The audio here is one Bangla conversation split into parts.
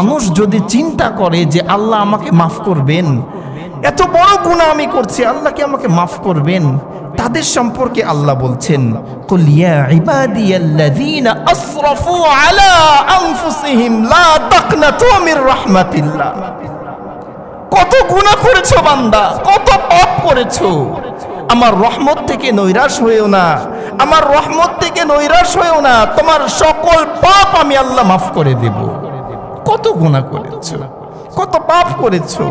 মানুষ যদি চিন্তা করে যে আল্লাহ আমাকে মাফ করবেন, এত বড় গুনাহ আমি করছি, আল্লাহ কি আমাকে মাফ করবেন, তাদের সম্পর্কে আল্লাহ বলছেন, কুল ইয়া ইবাদিয়াল্লাযীনা আসরাফু আলা আনফুসিহিম লা তাকনাতু মির রাহমাতিল্লাহ। কত গুনাহ করেছো বান্দা, কত পাপ করেছো, আমার রহমত থেকে নৈরাশ হয়েও না, আমার রহমত থেকে নৈরাশ হয়েও না, তোমার সকল পাপ আমি আল্লাহ মাফ করে দেব। কত গুনাহ করেছো, কত পাপ করেছো,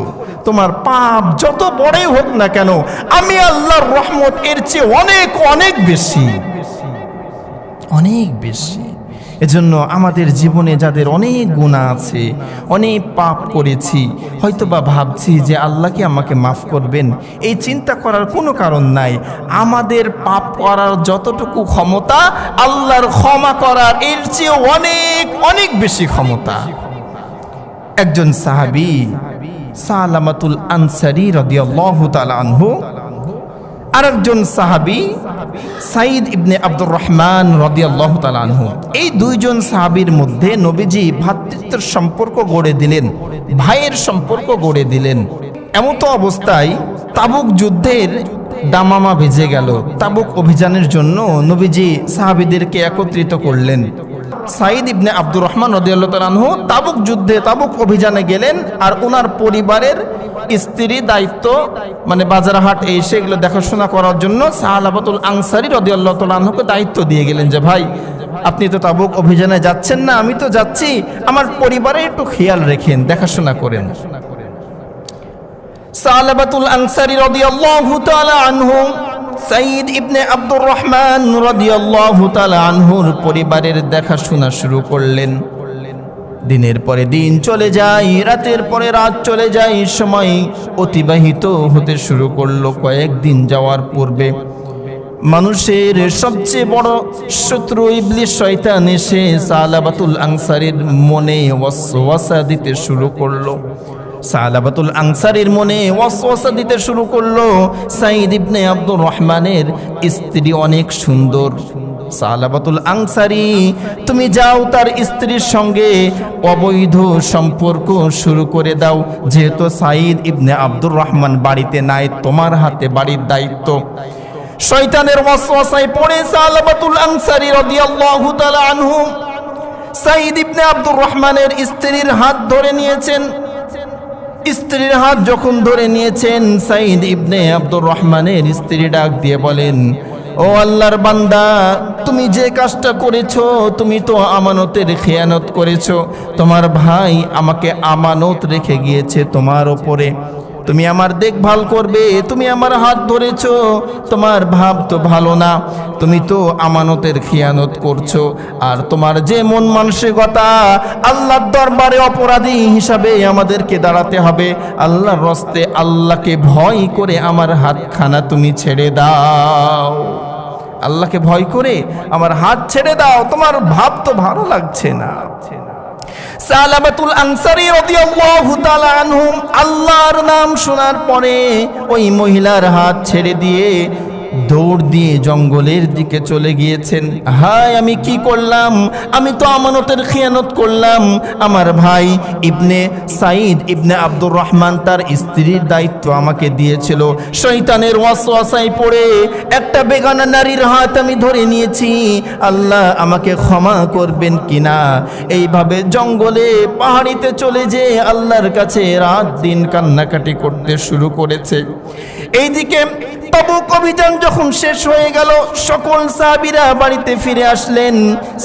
তোমার পাপ যত বড়ই হোক না কেন, আমি আল্লাহর রহমত এর চেয়ে অনেক অনেক বেশি, অনেক বেশি। এজন্য আমাদের জীবনে যাদের অনেক গুনাহ আছে, অনেক পাপ করেছি, হয়তোবা ভাবছি যে আল্লাহ কি আমাকে মাফ করবেন, এই চিন্তা করার কোনো কারণ নাই। আমাদের পাপ করার যতটুকু ক্ষমতা, আল্লাহর ক্ষমা করার এর চেয়ে অনেক অনেক বেশি ক্ষমতা। একজন সাহাবী সালামাতুল আনসারী রাদিয়াল্লাহু তাআলা আনহু, আরেকজন সাহাবী সাঈদ ইবনে আব্দুর রহমান রাদিয়াল্লাহু তাআলা আনহু, এই দুইজন সাহাবীর মধ্যে নবীজি ভ্রাতৃত্বের সম্পর্ক গড়ে দিলেন, ভাইয়ের সম্পর্ক গড়ে দিলেন। এমতো অবস্থায় তাবুক যুদ্ধের দামামা বেজে গেল। তাবুক অভিযানের জন্য নবীজি সাহাবীদেরকে একত্রিত করলেন। সাঈদ ইবনে আব্দুর রহমান রাদিয়াল্লাহু তাআলা আনহু তাবুক যুদ্ধে, তাবুক অভিযানে গেলেন, আর ওনার পরিবারের স্ত্রী দায়িত্ব, মানে বাজার হাট এই সেগুলো দেখাশোনা করার জন্য সাহালাবাতুল আনসারী রাদিয়াল্লাহু তাআলা আনহুকে দায়িত্ব দিয়ে গেলেন যে ভাই, আপনি তো তাবুক অভিযানে যাচ্ছেন না, আমি তো যাচ্ছি, আমার পরিবারে একটু খেয়াল রেখেন, দেখাশোনা করেন। সাহালাবাতুল আনসারী রাদিয়াল্লাহু তাআলা আনহু সাঈদ ইবনে আব্দুর রহমান রাদিয়াল্লাহু তাআলা আনহুর পরিবারের দেখাশোনা শুরু করলেন। দিনের পরে দিন চলে যায়, রাতের পরে রাত চলে যায়, সময় অতিবাহিত হতে শুরু করলো। কয়েকদিন যাওয়ার পূর্বে মানুষের সবচেয়ে বড় শত্রু ইবলিস শয়তান এসে সালাবাতুল আনসারীর মনে ওয়াসওয়াসা দিতে শুরু করলো। সালাবাতুল আনসারীর মনে ওয়াসওয়াসা দিতে শুরু করলো, সাঈদ ইবনে আব্দুর রহমানের স্ত্রী অনেক সুন্দর। সালাবাতুল আনসারী, তুমি যাও তার স্ত্রীর সঙ্গে অবৈধ সম্পর্ক শুরু করে দাও, যেহেতু সাঈদ ইবনে আব্দুর রহমান বাড়িতে নাই, তোমার হাতে বাড়ির দায়িত্ব। শয়তানের ওয়াসওয়াসায় পড়ে সালাবাতুল আনসারী রাদিয়াল্লাহু তাআলা আনহু সাঈদ ইবনে আব্দুর রহমানের স্ত্রীর হাত ধরে নিয়েছেন। স্ত্রীর হাত যখন ধরে নিয়েছেন, সাঈদ ইবনে আব্দুর রহমানের স্ত্রী ডাক দিয়ে বলেন, ও আল্লাহর বান্দা, তুমি যে কাজটা করেছো, তুমি তো আমানতের খেয়ানত করেছো। তোমার ভাই আমাকে আমানত রেখে গিয়েছে তোমার ওপরে, তুমি আমার দেখভাল করবে, তুমি আমার হাত ধরেছো, তোমার ভাব তো ভালো না, তুমি তো আমানতের খেয়ানত করছো। আর তোমার যে মন মানসিকতা, আল্লাহর দরবারে অপরাধী হিসাবে আমাদেরকে দাঁড়াতে হবে। আল্লাহর রাস্তে আল্লাহকে ভয় করে আমার হাতখানা তুমি ছেড়ে দাও, আল্লাহকে ভয় করে আমার হাত ছেড়ে দাও, তোমার ভাব তো ভালো লাগছে না। সালাবাতুল আনসারী রাদিয়াল্লাহু তাআলা আনহু আল্লাহর নাম শোনার পরে ওই মহিলার হাত ছেড়ে দিয়ে দৌড় দিয়ে জঙ্গলের দিকে চলে গিয়েছেন। হায়, আমি কি করলাম, আমি তো আমানতের খেয়ানত করলাম। আমার ভাই ইবনে সাঈদ ইবনে আব্দুর রহমান তার স্ত্রীর দায়িত্ব আমাকে দিয়েছিল, শয়তানের ওয়াসওয়াসায় পড়ে একটা বেগানা নারীর হাত আমি ধরে নিয়েছি, আল্লাহ আমাকে ক্ষমা করবেন কিনা। এইভাবে জঙ্গলে পাহাড়িতে চলে যেয়ে আল্লাহর কাছে রাত দিন কান্নাকাটি করতে শুরু করেছে। এইদিকে তাবুক অভিযান যখন শেষ হয়ে গেল, সকল সাহাবীরা বাড়িতে ফিরে আসলেন।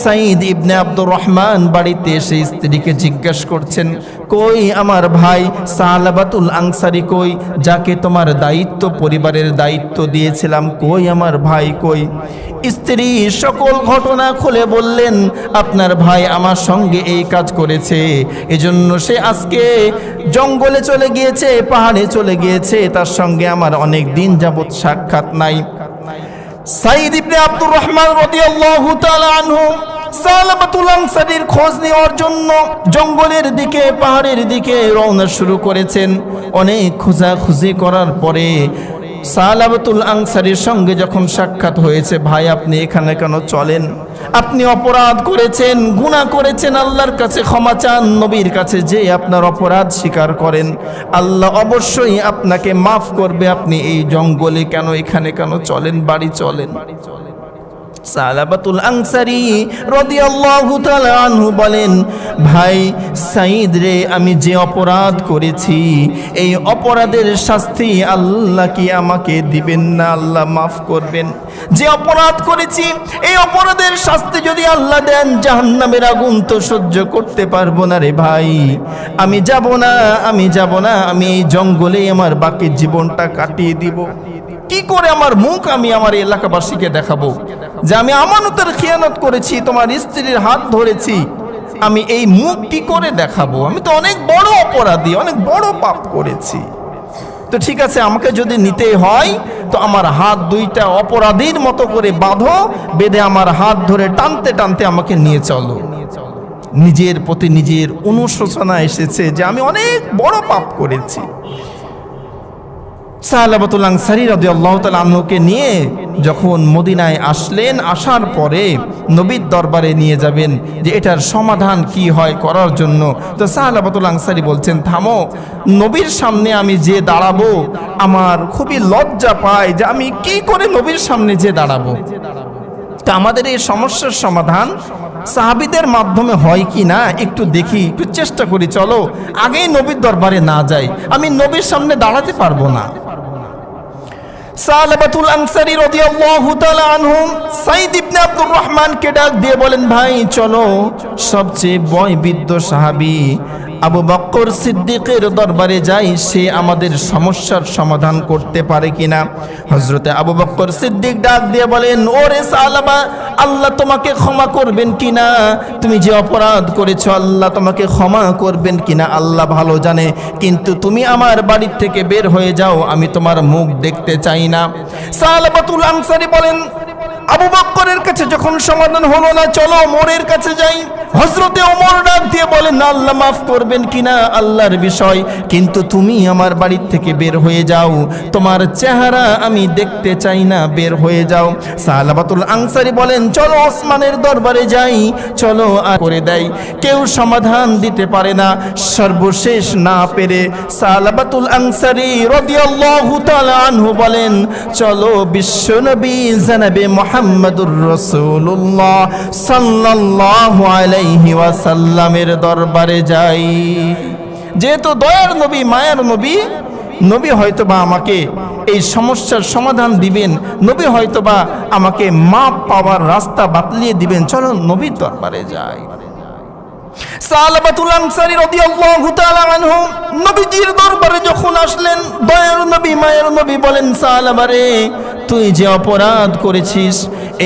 সাঈদ ইবনে আব্দুর রহমান বাড়িতে এসে স্ত্রীকে জিজ্ঞাসা করছেন, কই আমার ভাই সালাবাতুল আনসারী কই, যাকে তোমার দায়িত্ব, পরিবারের দায়িত্ব দিয়েছিলাম, কই আমার ভাই কই? স্ত্রী সকল ঘটনা খুলে বললেন, আপনার ভাই আমার সঙ্গে এই কাজ করেছে, এজন্য সে আজকে জঙ্গলে চলে গিয়েছে, পাহাড়ে চলে গিয়েছে, তার সঙ্গে আমার অনেক দিন যাবত সাক্ষাৎ নাই। সাঈদ ইবনে আব্দুর রহমান রাদিয়াল্লাহু তাআলা আনহু সালাবাতুল আনসারীর খোঁজ নেওয়ার জন্য জঙ্গলের দিকে, পাহাড়ের দিকে রওনা শুরু করেছেন। অনেক খোঁজাখুঁজি করার পরে সালাবাতুল আনসারীর সঙ্গে যখন সাক্ষাৎ হয়েছে, ভাই আপনি এখানে কেন, চলেন আপনি অপরাধ করেছেন, গুনাহ করেছেন, আল্লাহর কাছে ক্ষমা চান, নবীর কাছে যে আপনার অপরাধ স্বীকার করেন, আল্লাহ অবশ্যই আপনাকে মাফ করবে। আপনি এই জঙ্গলে কেন, এখানে কেন চলেন, বাড়ি চলেন। সালাবাতুল আনসারী রাদিয়াল্লাহু তাআলা আনহু বলেন, ভাই সাঈদ রে, আমি যে অপরাধ করেছি এই অপরাধের শাস্তি আল্লাহ কি আমাকে দিবেন না? আল্লাহ মাফ করবেন। যে অপরাধ করেছি এই অপরাধের শাস্তি যদি আল্লাহ দেন, জাহান্নামের আগুন তো সহ্য করতে পারবো না রে ভাই, আমি যাব না, আমি যাব না, আমি এই জঙ্গলে আমার বাকি জীবনটা কাটিয়ে দিব। কি করে আমার মুখ আমি আমার এলাকাবাসীকে দেখাবো যে আমি আমানতের খিয়ানত করেছি, তোমার স্ত্রীর হাত ধরেছি? আমি এই মুখ কি করে দেখাবো? আমি তো অনেক বড় অপরাধী, অনেক বড় পাপ করেছি। তো ঠিক আছে, আমাকে যদি নিতে হয় তো আমার হাত দুইটা অপরাধীর মতো করে বাঁধো, বেঁধে আমার হাত ধরে টানতে টানতে আমাকে নিয়ে চলো। নিজের প্রতি নিজের অনুশোচনা এসেছে যে আমি অনেক বড় পাপ করেছি। সাহাবাতুল আনসারী রাদিয়াল্লাহু তাআলা আনহুকে নিয়ে যখন মদিনায় আসলেন, আসার পরে নবীর দরবারে নিয়ে যাবেন যে এটার সমাধান কি হয় করার জন্য। তো সাহাবাতুল আনসারী বলছেন, থামো, নবীর সামনে আমি যে দাঁড়াবো আমার খুবই লজ্জা পায় যে আমি কি করে নবীর সামনে যে দাঁড়াবো। তা আমাদের এই সমস্যার সমাধান সাহাবীদের মাধ্যমে হয় কি না একটু দেখি, একটু চেষ্টা করি, চলো আগেই নবীর দরবারে না যাই, আমি নবীর সামনে দাঁড়াতে পারবো না। সালাবাতুল আনসারী রাদিয়াল্লাহু তাআলা আনহু সাঈদ ইবনে আব্দুর রহমানকে ডাক দিয়ে বলেন, ভাই চলো সবচেয়ে বয়োবৃদ্ধ সাহাবী আবু বকর সিদ্দিকের দরবারে যাই, সে আমাদের সমস্যার সমাধান করতে পারে কিনা। হযরতে আবু বকর সিদ্দিক ডাক দিয়ে বলেন, ওরে সালাবা, আল্লাহ তোমাকে ক্ষমা করবেন কিনা, তুমি যে অপরাধ করেছো আল্লাহ তোমাকে ক্ষমা করবেন কিনা আল্লাহ ভালো জানে, কিন্তু তুমি আমার বাড়ি থেকে বের হয়ে যাও, আমি তোমার মুখ দেখতে চাই না। সালাবাতুল আনসারী বলেন, আবু বকরের কাছে যখন সমাধান হলো না, চলো ওমরের কাছে যাই। হযরতে ওমর ডাক দিয়ে বলেন, আল্লাহ মাফ করবেন কিনা আল্লাহর বিষয়, কিন্তু তুমি আমার বাড়ি থেকে বের হয়ে যাও, তোমার চেহারা আমি দেখতে চাই না, বের হয়ে যাও। সালাবাতুল আনসারী বলেন, চলো ওসমানের দরবারে যাই, চলো করে দেয়, কেউ সমাধান দিতে পারে না। সর্বশেষ না পেরে সালাবাতুল আনসারী রাদিয়াল্লাহু তাআলা আনহু বলেন, চলো বিশ্বনবী জনাবে মুহাম্মদুর রাসূলুল্লাহ সাল্লাল্লাহু আলাইহি ওয়াসাল্লামের দরবারে যাই। যেহেতু দয়ার নবী, মায়ার নবী, নবী হয়তোবা আমাকে এই সমস্যার সমাধান দিবেন, নবী হয়তোবা আমাকে মাপ পাওয়ার রাস্তা বাতলিয়ে দিবেন, চলো নবীর দরবারে যাই। সালাবাতুল আনসারী রাদিয়াল্লাহু তাআলা আনহু নবীজির দরবারে যখন আসলেন, দয়ার নবী, মায়ের নবী বলেন, সালাবারে, তুই যে অপরাধ করেছিস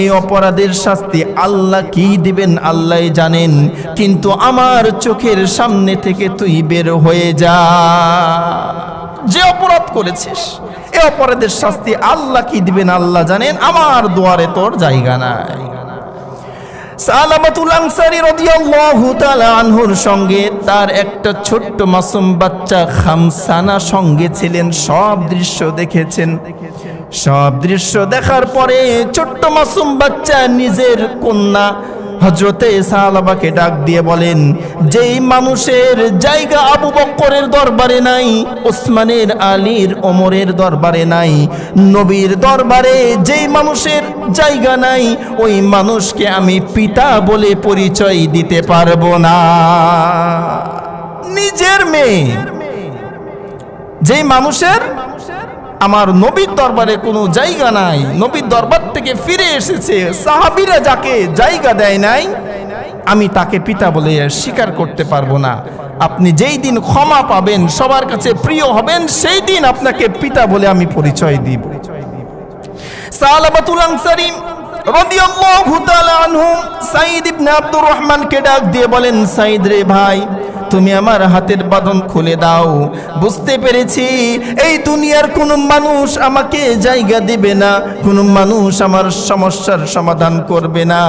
এই অপরাধের শাস্তি আল্লাহ কি দিবেন আল্লাহই জানেন, কিন্তু আমার চোখের সামনে থেকে তুই বের হয়ে যা। যে অপরাধ করেছিস এই অপরাধের শাস্তি আল্লাহ কি দিবেন আল্লাহ জানেন, আমার দুয়ারে তোর জায়গা নাই। সালাবাতুল আনসারী রাদিয়াল্লাহু তাআলা আনহুর সঙ্গে তার একটা ছোট্ট মাসুম বাচ্চা খামসানা সঙ্গে ছিলেন। সব দৃশ্য দেখেছেন। সব দৃশ্য দেখার পরে ছোট্ট মাসুম বাচ্চা নিজের কন্যা হযরতে সালাবাকে ডাক দিয়ে বলেন, যেই মানুষের জায়গা আবু বকরের দরবারে নাই, ওসমানের, আলীর, ওমরের দরবারে নাই, নবীর দরবারে যেই মানুষের জায়গা নাই, ওই মানুষকে আমি পিতা বলে পরিচয় দিতে পারবো না। নিজের মেয়ে, যেই মানুষের আমার নবীর দরবারে কোনো জায়গা নাই, নবীর দরবার থেকে ফিরে এসেছে, সাহাবীরা যাকে জায়গা দেয় নাই, আমি তাকে পিতা বলে স্বীকার করতে পারবো না। আপনি যেই দিন ক্ষমা পাবেন, সবার কাছে প্রিয় হবেন, সেই দিন আপনাকে পিতা বলে আমি পরিচয় দিব। সালাবাতুল আনসারী রাদিয়াল্লাহু তাআলা আনহু সাঈদ ইবনে আব্দুর রহমানকে ডাক দিয়ে বলেন, সাঈদ রে ভাই, তুমি আমার হাতের বাঁধন খুলে দাও। বুঝতে পেরেছি এই দুনিয়ার কোনো মানুষ আমাকে জায়গা দিবে না, কোনো মানুষ আমার সমস্যার সমাধান করবে না।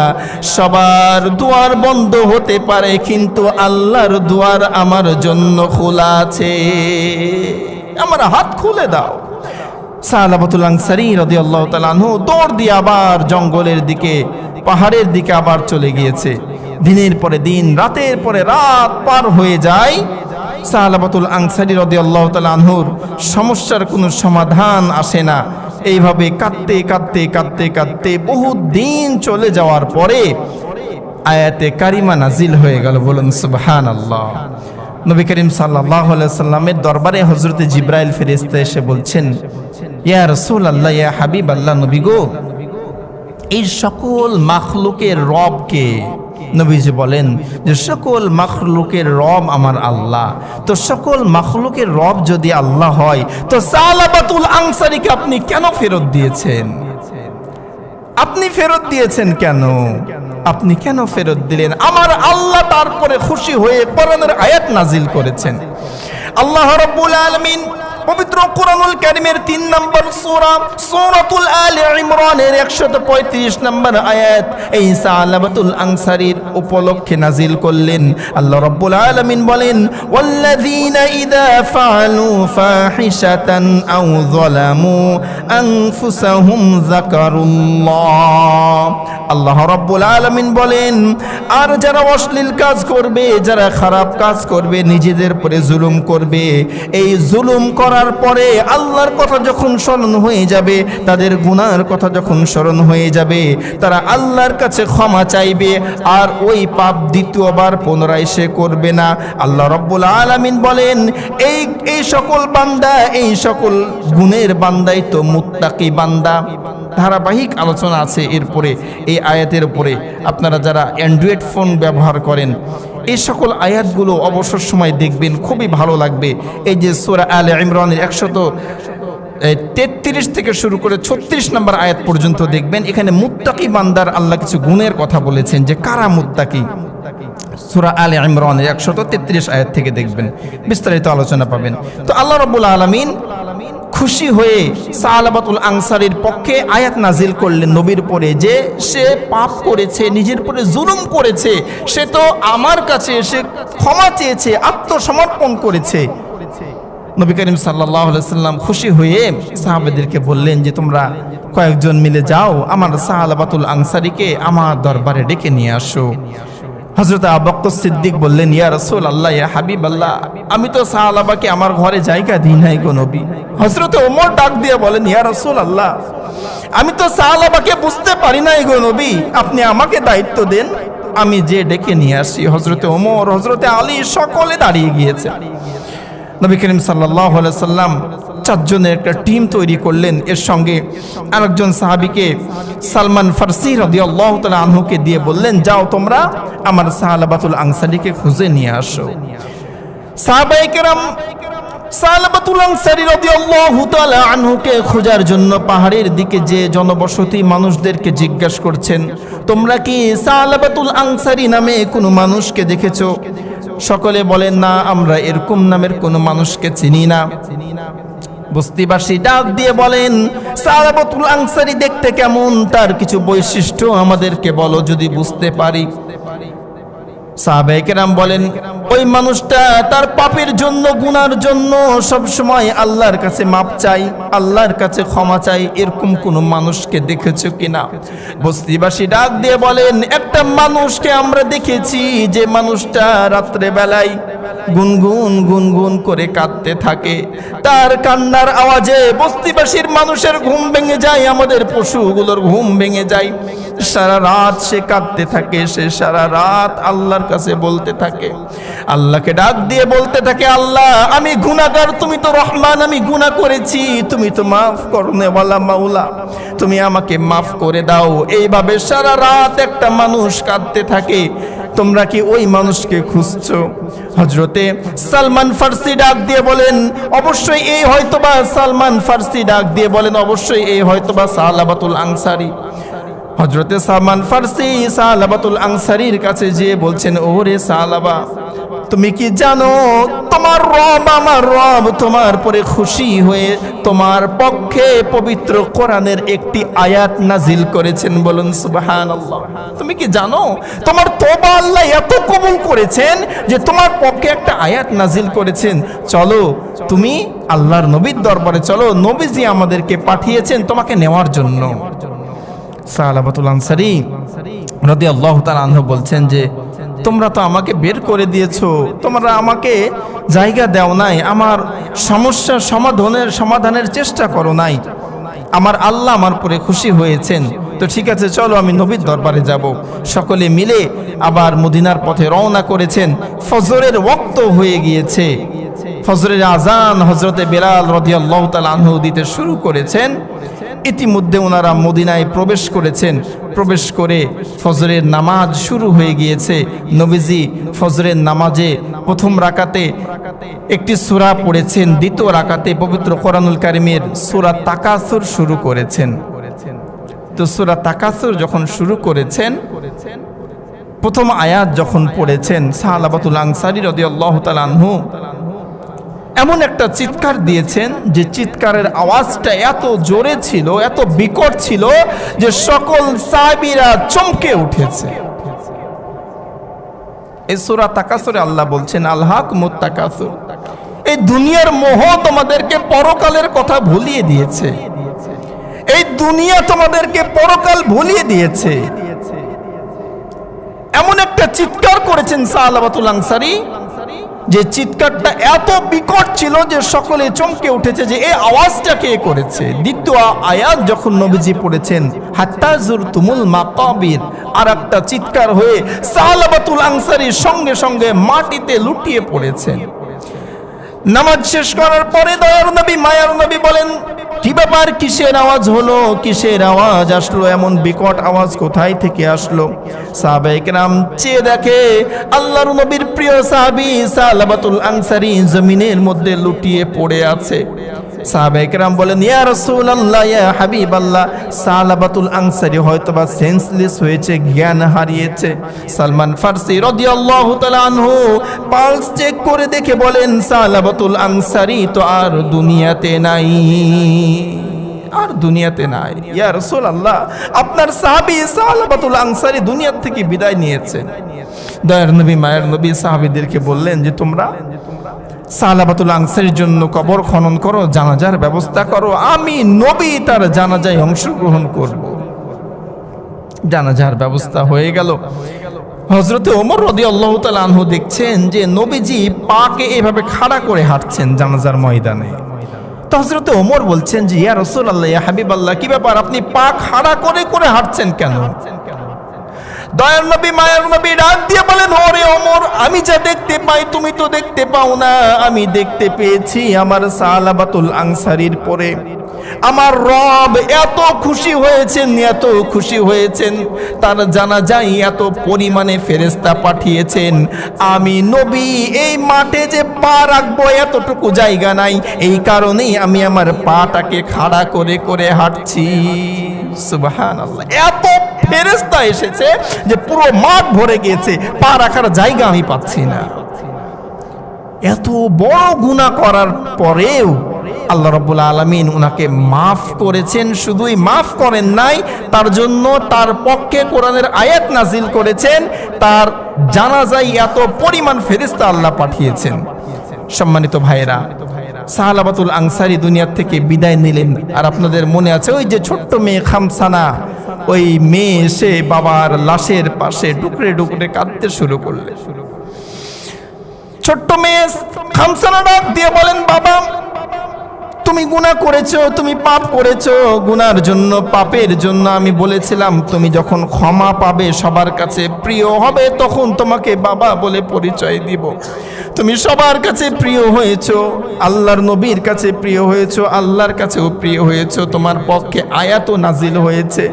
সবার দুয়ার বন্ধ হতে পারে, কিন্তু আল্লাহর দুয়ার আমার জন্য খোলা আছে, আমার হাত খুলে দাও। সালাবাতুল আনসারী রাদিয়াল্লাহু তাআলা আনহু দৌড় দিয়ে আবার জঙ্গলের দিকে, পাহাড়ের দিকে আবার চলে গিয়েছে। দিনের পরে দিন, রাতের পরে রাত পার হয়ে যায়। সালাবাতুল আনসারী রাদিয়াল্লাহু তাআলা আনহুর সমস্যার কোনো সমাধান আসে না। এইভাবে কাঁদতে কাঁদতে কাঁদতে কাঁদতে বহু দিন চলে যাওয়ার পরে আয়াতে কারিমা নাজিল হয়ে গেল। বলুন সুবহানাল্লাহ। নবী করিম সাল্লাল্লাহু আলাইহি সাল্লামের দরবারে হযরতে জিবরাইল ফেরেশতা এসে বলছেন, ইয়া রাসূলুল্লাহ, ইয়া হাবিবাল্লাহ, নবী গো, এই সকল মাখলুকের রব কে? নবীজি বলেন যে সকল মাখলুকের রব আমার আল্লাহ। তো সকল মাখলুকের রব যদি আল্লাহ হয়, তো সালাবাতুল আনসারীকে আপনি কেন ফেরত দিয়েছেন? আপনি ফেরত দিয়েছেন কেন? আপনি কেন ফেরত দিলেন? আমার আল্লাহ তারপরে খুশি হয়ে কোরআনের আয়াত নাজিল করেছেন। আল্লাহ রাব্বুল আলামিন পবিত্র কোরআনুল কারীমের 3 নম্বর সূরা সূরাতুল আলে ইমরানের 135 নম্বর আয়াত এই সালাবাতুল আনসারীর উপলক্ষে নাজিল করলেন। আল্লাহ রাব্বুল আলামিন বলেন, ওয়াল্লাযীনা ইযা ফাআলু ফাহিশাতান আও যালামু আনফুসাহুম যাকারুল্লাহ। আল্লাহ রাব্বুল আলামিন বলেন, আর যারা অশ্লীল কাজ করবে, যারা খারাপ কাজ করবে, নিজেদের উপরে জুলুম করবে, এই জুলুম করার পরে আল্লাহর কথা যখন স্মরণ হয়ে যাবে, তাদের গুনার কথা যখন স্মরণ হয়ে যাবে, তারা আল্লাহর কাছে ক্ষমা চাইবে, আর ওই পাপ দ্বিতীয়বার পুনরায় সে করবে না। আল্লাহ রাব্বুল আলামিন বলেন, এই সকল বান্দা, এই সকল গুণের বান্দাই তো মুত্তাকি বান্দা। ধারাবাহিক আলোচনা আছে এরপরে এই আয়াতের উপরে। আপনারা যারা অ্যান্ড্রয়েড ফোন ব্যবহার করেন, এই সকল আয়াতগুলো অবসর সময় দেখবেন, খুবই ভালো লাগবে। এই যে সূরা আলে ইমরানের 133 থেকে শুরু করে 36 নম্বর আয়াত পর্যন্ত দেখবেন, এখানে মুত্তাকি বান্দার আল্লাহ কিছু গুণের কথা বলেছেন, যে কারা মুত্তাকি। সূরা আলে ইমরানের 133 আয়াত থেকে দেখবেন, বিস্তারিত আলোচনা পাবেন। তো আল্লাহ রাব্বুল আলামিন খুশি হয়ে সালাবাতুল আনসারীর পক্ষে আয়াত নাজিল করলেন নবীর পরে, যে সে পাপ করেছে, নিজের পরে জুলুম করেছে, সে তো আমার কাছে এসে ক্ষমা চেয়েছে, আত্মসমর্পণ করেছে। নবী করিম সাল্লাল্লাহু আলাইহি সাল্লাম খুশি হয়ে সাহাবাদেরকে বললেন যে তোমরা কয়েকজন মিলে যাও, আমার সালাবাতুল আনসারীকে আমার দরবারে ডেকে নিয়ে আসো। হযরত আবু বকর সিদ্দিক বললেন, ইয়া রাসূলুল্লাহ, ইয়া হাবিবাল্লাহ, আমি তো সাহাবাকে আমার ঘরে জায়গা দিই নাই গো নবী। হযরত ওমর ডাক দিয়ে বলেন, ইয়া রাসূলুল্লাহ, আমি তো সাহাবাকে বুঝতে পারি নাই গো নবী, আপনি আমাকে দায়িত্ব দেন, আমি যে ডেকে নিয়ে আসি। হযরত ওমর, হযরত আলী সকলে দাঁড়িয়ে গিয়েছে। নবী করিম সাল্লাল্লাহু আলাইহি সাল্লাম 4 জনের একটা টিম তৈরি করলেন। এর সঙ্গে আরেকজন সাহাবীকে সালমান ফারসি রাদিয়াল্লাহু তাআলা আনহুকে দিয়ে বললেন, যাও তোমরা আমার সালাবাতুল আনসারীকে খুঁজে নিয়ে আসো। সাহাবায়ে কেরাম সালাবাতুল আনসারী রাদিয়াল্লাহু তাআলা আনহুকে খোঁজার জন্য পাহাড়ের দিকে যে জনবসতি মানুষদেরকে জিজ্ঞাসা করছেন, তোমরা কি সালাবাতুল আনসারী নামে কোনো মানুষকে দেখেছো? সকলে বলেন, না, আমরা এরকম নামের কোনো মানুষকে চিনি না। বস্তিবাসী ডাক দিয়ে বলেন, সালাবাতুল আনসারী দেখতে কেমন? তার কিছু বৈশিষ্ট্য আমাদেরকে বলো, যদি বুঝতে পারি। সাহাবায়ে কেরাম বলেন, ওই মানুষটা তার পাপের জন্য, গুনার জন্য সব সময় আল্লাহর কাছে মাপ চাই, আল্লাহর কাছে ক্ষমা চাই। এরকম কোন মানুষকে দেখেছো কিনা? বস্তিবাসী ডাক দিয়ে বলেন, একটা মানুষকে আমরা দেখেছি, যে মানুষটা রাত্রে বেলায় গুনগুন গুনগুন করে কাঁদতে থাকে। তার কান্নার আওয়াজে বস্তিবাসীর মানুষের ঘুম ভেঙে যায়, আমাদের পশুগুলোর ঘুম ভেঙে যায়। সারা রাত সে কাঁদতে থাকে, সে সারা রাত আল্লাহর কাছে বলতে থাকে, আল্লাহকে ডাক দিয়ে বলতে থাকে, আল্লাহ আমি গুনাহগার, তুমি তো রহমান, আমি গুনাহ করেছি, তুমি তো মাফ করনেওয়ালা মাওলা, তুমি আমাকে মাফ করে দাও। এইভাবে সারা রাত একটা মানুষ কাঁদতে থাকে। তোমরা কি ওই মানুষকে খুঁজছো? হযরতে সালমান ফারসি ডাক দিয়ে বলেন, অবশ্যই এই হয়তোবা সালমান ফারসি ডাক দিয়ে বলেন, অবশ্যই এই হয়তোবা সালাবাতুল আনসারী। হযরতে সালমান ফারসি সালাবাতুল আনসারীর কাছে যেয়ে বলছেন, ওরে সালাবা, তুমি কি জানো তোমার রব আমার রব তোমার পরে খুশি হয়ে তোমার পক্ষে পবিত্র কোরআনের একটি আয়াত নাজিল করেছেন? বলুন সুবহানাল্লাহ। তুমি কি জানো তোমার তওবা আল্লাহ এত কবুল করেছেন যে তোমার পক্ষে একটা আয়াত নাজিল করেছেন? চলো তুমি আল্লাহর নবীর দরবারে চলো, নবীজি আমাদেরকে পাঠিয়েছেন তোমাকে নেওয়ার জন্য। সালাবাতুল আনসারী রাদিয়াল্লাহু তাআলা আনহু বলছেন যে তোমরা তো আমাকে বের করে দিয়েছো, তোমরা আমাকে জায়গা দাও নাই, আমার সমস্যা সমাধানের চেষ্টা করো নাই। আমার আল্লাহ আমার পরে খুশি হয়েছেন, তো ঠিক আছে চলো আমি নবীর দরবারে যাব। সকলে মিলে আবার মদিনার পথে রওনা করেছেন। ফজরের ওয়াক্ত হয়ে গিয়েছে, ফজরের আজান হযরতে বেলাল রাদিয়াল্লাহু তাআলা আনহু দিতে শুরু করেছেন। ইতিমধ্যে ওনারা মদিনায় প্রবেশ করেছেন। প্রবেশ করে ফজরের নামাজ শুরু হয়ে গিয়েছে। নবীজি ফজরের নামাজে প্রথম রাকাতে একটি সূরা পড়েছেন, দ্বিতীয় রাকাতে পবিত্র কোরআনুল কারীমের সূরা তাকাসুর শুরু করেছেন। তো সূরা তাকাসুর যখন শুরু করেছেন, প্রথম আয়াত যখন পড়েছেন, সাহাবাতুল আনসারী রাদিয়াল্লাহু তাআলা আনহু এমন একটা চিৎকার দিয়েছেন যে চিৎকারের আওয়াজটা এত জোরে ছিল, এত বিকট ছিল যে সকল সাহাবীরা চমকে উঠেছে। এই সূরা তাকাসুরে আল্লাহ বলছেন আলহাকুমুত তাকাসুর, এই দুনিয়ার মোহ তোমাদেরকে পরকালের কথা ভুলিয়ে দিয়েছে, এই দুনিয়া তোমাদেরকে পরকাল ভুলিয়ে দিয়েছে। এমন একটা চিৎকার করেছেন সাহাবাতুল আনসারী যে চিৎকারটা এত বিকট ছিল যে সকলে চমকে উঠেছে যে এই আওয়াজটা কে করেছে। দ্বিতীয় আয়াত যখন নবীজি পড়েছেন হাত্তা যুরতুমুল মাকাবির, আর একটা চিৎকার হয়ে সাহাবাতুল আনসারী সঙ্গে সঙ্গে মাটিতে লুটিয়ে পড়েছেন। নামাজ শেষ করার পরে দয়ার নবী মায়ার নবী বলেন কি ব্যাপার, কিসের আওয়াজ হলো, কিসের আওয়াজ আসলো, এমন বিকট আওয়াজ কোথায় থেকে আসলো? সাহাবায়ে কেরাম চেয়ে দেখে আল্লাহর নবীর প্রিয় সাহাবী সালাবাতুল আনসারী জমিনের মধ্যে লুটিয়ে পড়ে আছে। সাহাবায়ে কেরাম বলেন ইয়া রাসূলুল্লাহ ইয়া হাবিবাল্লাহ, সালাবাতুল আনসারী হয়তোবা সেন্সলেস হয়েছে, জ্ঞান হারিয়েছে। সালমান ফারসি রাদিয়াল্লাহু তাআলা আনহু পালস চেক করে দেখে বলেন সালাবাতুল আনসারী তো আর দুনিয়াতে নাই, আর দুনিয়াতে নাই। ইয়া রাসূলুল্লাহ, আপনার সাহাবী সালাবাতুল আনসারী দুনিয়া থেকে বিদায় নিয়েছেন। দয়ার নবী মায়ের নবী সাহাবীদেরকে বললেন যে তোমরা সালাবাতুল আনসারীর জন্য কবর খনন করো, জানাজার ব্যবস্থা করো, আমি নবী তার জানাজায় অংশগ্রহণ করব। জানাজার ব্যবস্থা হয়ে গেল। হযরতে ওমর রাদিয়াল্লাহু তাআলা আনহু দেখছেন যে নবীজি পাকে এভাবে খাড়া করে হাঁটছেন জানাজার ময়দানে। তো হযরতে ওমর বলছেন যে ইয়া রাসূলুল্লাহ ইয়া হাবিবাল্লাহ, কি ব্যাপার আপনি পা খাড়া করে করে হাঁটছেন কেন? দয়ার নবী মায়ার নবী ডাক দিয়ে বলেন ওরে ওমর, আমি যা দেখতে পাই তুমি তো দেখতে পাও না। আমি দেখতে পেয়েছি আমার সালাবাতুল আনসারীর পরে আমার রব এত খুশি হয়েছেন, এত খুশি হয়েছেন, তার জানাজায় এত পরিমাণে ফেরেশতা পাঠিয়েছেন। আমি নবী এই মাঠে যে পা রাখবো এতটুকু জায়গা নাই, এই কারণেই আমি আমার পাটাকে খাড়া করে করে হাঁটছি। সুবহানাল্লাহ, এত ফেরেশতা এসেছে যে পুরো মাঠ ভরে গিয়েছে, পা রাখার জায়গা আমি পাচ্ছি না। এত বড় গুনাহ করার পরেও আল্লাহ রাব্বুল আলামিন উনাকে মাফ করেছেন। শুধুই মাফ করেন নাই, তার জন্য তার পক্ষে কোরআনের আয়াত নাজিল করেছেন, তার জানাজায় এত পরিমাণ ফেরেশতা আল্লাহ পাঠিয়েছেন। সম্মানিত ভাইরা, সাহাবাতুল আনসারী দুনিয়া থেকে বিদায় নিলেন। আর আপনাদের মনে আছে ওই যে ছোট্ট মেয়ে খামসানা, ওই মেয়ে এসে বাবার লাশের পাশে ডুকরে ডুকরে কাঁদতে শুরু করলেন। ছোট্ট মেয়ে খামসানা ডাক দিয়ে বলেন বাবা, তুমি গুনাহ করেছো, তুমি পাপ করেছো, গুনার জন্য পাপের জন্য আমি বলেছিলাম তুমি যখন ক্ষমা পাবে সবার কাছে প্রিয় হবে তখন তোমাকে বাবা বলে পরিচয় দিব। তুমি সবার কাছে প্রিয় হয়েছো, আল্লাহর নবীর কাছে প্রিয় হয়েছো, আল্লাহর কাছেও প্রিয় হয়েছো, তোমার পক্ষে আয়াতও নাজিল হয়েছে,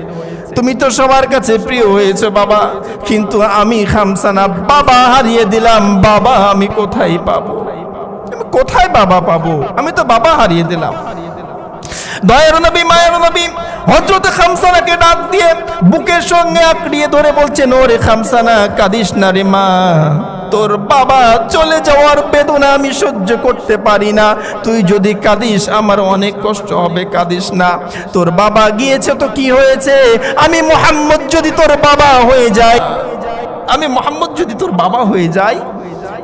তুমি তো সবার কাছে প্রিয় হয়েছো বাবা। কিন্তু আমি খামসানা বাবা হারিয়ে দিলাম, বাবা আমি কোথায় পাবো, কোথায় বাবা পাবো, আমি তো বাবা হারিয়ে দিলাম। দয়ার নবী মায়ের নবী হযরত খামসানাকে ডাক দিয়ে বুকের সঙ্গে আঁকড়িয়ে ধরে বলছেন ওরে খামসানা, কাঁদিস না রে মা, তোর বাবা চলে যাওয়ার বেদনা আমি সহ্য করতে পারি না, তুই যদি কাঁদিস আমার অনেক কষ্ট হবে, কাঁদিস না। তোর বাবা গিয়েছে তো কি হয়েছে, আমি মুহাম্মদ যদি তোর বাবা হয়ে যাই, আমি মুহাম্মদ যদি তোর বাবা হয়ে যাই,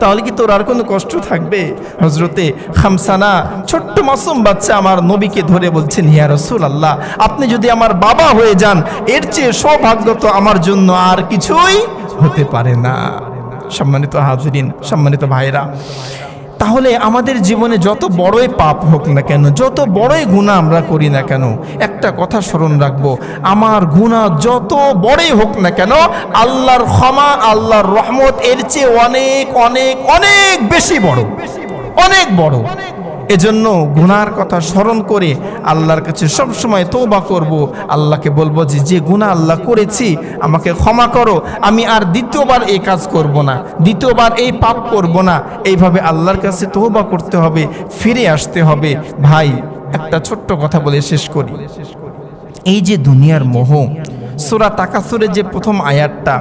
তাহলে কি তোর আর কোনো কষ্ট থাকবে? হযরতে খামসানা ছোট্ট মাসুম বাচ্চা আমার নবীকে ধরে বলছেন, ইয়া রাসূলুল্লাহ, আপনি যদি আমার বাবা হয়ে যান, এর চেয়ে সৌভাগ্য তো আমার জন্য আর কিছুই হতে পারে না। সম্মানিত হাজিরিন, সম্মানিত ভাইরা, তাহলে আমাদের জীবনে যত বড়ই পাপ হোক না কেন, যত বড়ই গুনাহ আমরা করি না কেন, একটা কথা স্মরণ রাখবো, আমার গুনাহ যত বড়ই হোক না কেন, আল্লাহর ক্ষমা, আল্লাহর রহমত এর চেয়ে অনেক অনেক অনেক বেশি বড়, অনেক বড়। এজন্য গুনার কথা স্মরণ করে আল্লাহর কাছে সবসময় তওবা করব, আল্লাহকে বলবো যে যে গুনাহ আল্লাহ করেছি আমাকে ক্ষমা করো, আমি আর দ্বিতীয়বার এই কাজ করব না, দ্বিতীয়বার এই পাপ করব না। এইভাবে আল্লাহর কাছে তওবা করতে হবে, ফিরে আসতে হবে। ভাই, একটা ছোট্ট কথা বলে শেষ করি। এই যে দুনিয়ার মোহ, সূরা তাকাসুরের যে প্রথম আয়াতটা,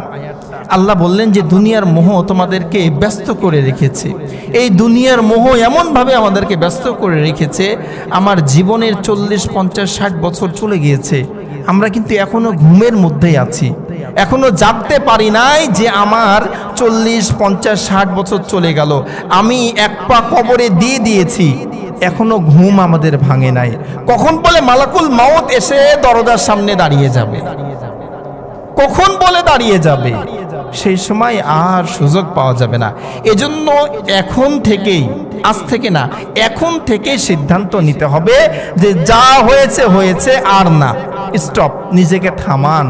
আল্লাহ বললেন যে দুনিয়ার মোহ তোমাদেরকে ব্যস্ত করে রেখেছে। এই দুনিয়ার মোহ এমনভাবে আমাদেরকে ব্যস্ত করে রেখেছে, আমার জীবনের 40, 50, 60 বছর চলে গিয়েছে, আমরা কিন্তু এখনো ঘুমের মধ্যেই আছি, এখনো জাগতে পারি নাই যে আমার 40, 50, 60 বছর চলে গেল, আমি এক পা কবরে দিয়ে দিয়েছি, এখনো ঘুম আমাদের ভাঙে নাই। কখন বলে মালাকুল মাউত এসে দরজার সামনে দাঁড়িয়ে যাবে, কখন বলে দাঁড়িয়ে যাবে, সেই সময় আর সুযোগ পাওয়া যাবে না। এজন্য এখন থেকেই, আজ থেকে না, এখন থেকেই সিদ্ধান্ত নিতে হবে যে যা হয়েছে হয়েছে, আর না, স্টপ। নিজেকে থামান,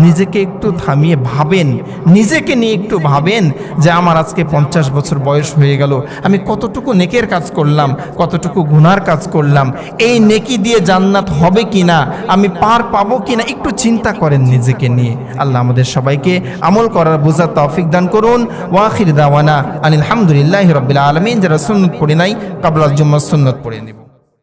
নিজেকে একটু থামিয়ে ভাবেন, নিজেকে নিয়ে একটু ভাবেন যে আমার আজকে 50 বছর বয়স হয়ে গেল, আমি কতটুকু নেকের কাজ করলাম, কতটুকু গুনার কাজ করলাম, এই নেকি দিয়ে জান্নাত হবে কিনা, আমি পার পাবো কিনা, একটু চিন্তা করেন নিজেকে নিয়ে। আল্লাহ আমাদের সবাইকে আমল করার বোঝার তৌফিক দান করুন। ওয়া আখির দাওয়ানা আলহামদুলিল্লাহি রাব্বিল আলামিন। যারা সুন্নাত পড়ে নাই, কাবলাল জুম্মাহ সুন্নাত পড়ে নেব।